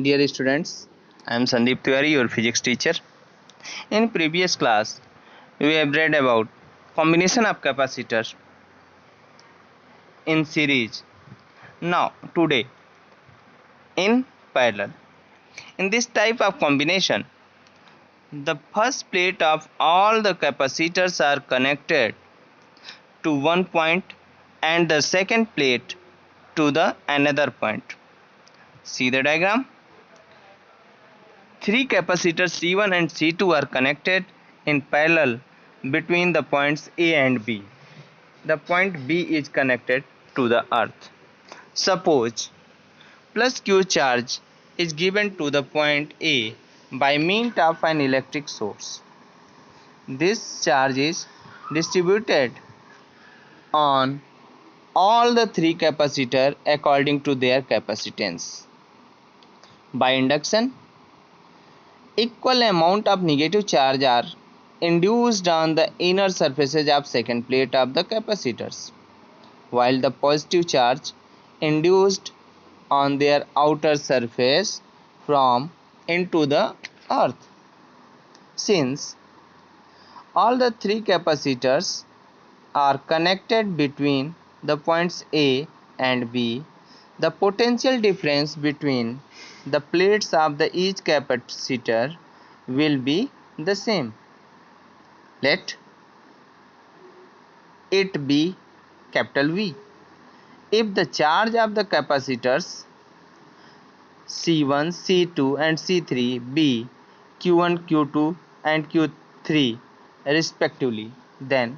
Dear students, I am Sandeep Tiwari, your physics teacher. In previous class, we have read about combination of capacitors in series. Now, today, in parallel. In this type of combination, the first plate of all the capacitors are connected to one point and the second plate to the another point. See the diagram? Three capacitors C1 and C2 are connected in parallel between the points A and B. The point B is connected to the earth. Suppose plus Q charge is given to the point A by means of an electric source. This charge is distributed on all the three capacitors according to their capacitance. By induction, equal amount of negative charge are induced on the inner surfaces of second plate of the capacitors, while the positive charge induced on their outer surface from into the earth. Since all the three capacitors are connected between the points A and B, the potential difference between the plates of the each capacitor will be the same. Let it be capital V. If the charge of the capacitors C1, C2 and C3 be Q1, Q2 and Q3 respectively, then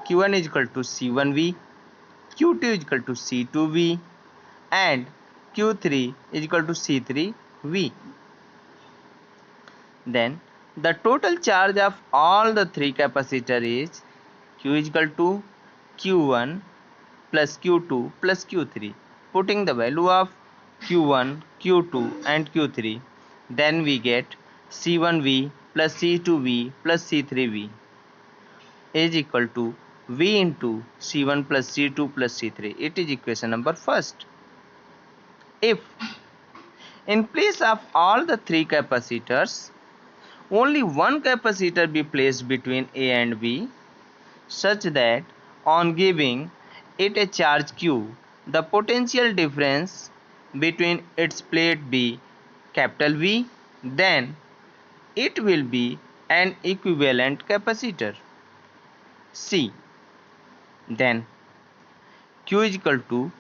Q1 is equal to C1V, Q2 is equal to C2V and Q3 is equal to C3V. Then the total charge of all the three capacitors is Q is equal to Q1 plus Q2 plus Q3. Putting the value of Q1, Q2 and Q3, then we get C1V plus C2V plus C3V is equal to V into C1 plus C2 plus C3. It is equation number first. If in place of all the three capacitors, only one capacitor be placed between A and B, such that on giving it a charge Q, the potential difference between its plate be capital V, then it will be an equivalent capacitor C. Then Q is equal to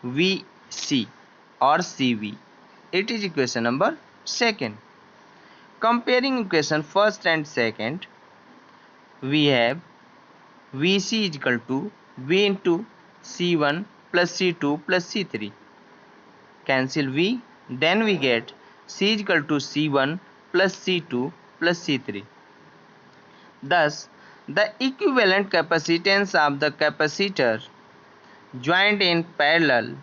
Vc or Cv. It is equation number second. Comparing equation first and second, we have Vc is equal to V into C1 plus C2 plus C3. Cancel V, then we get C is equal to C1 plus C2 plus C3. Thus, the equivalent capacitance of the capacitor joined in parallel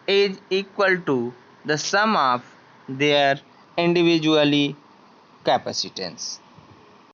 is equal to the sum of their individually capacitance.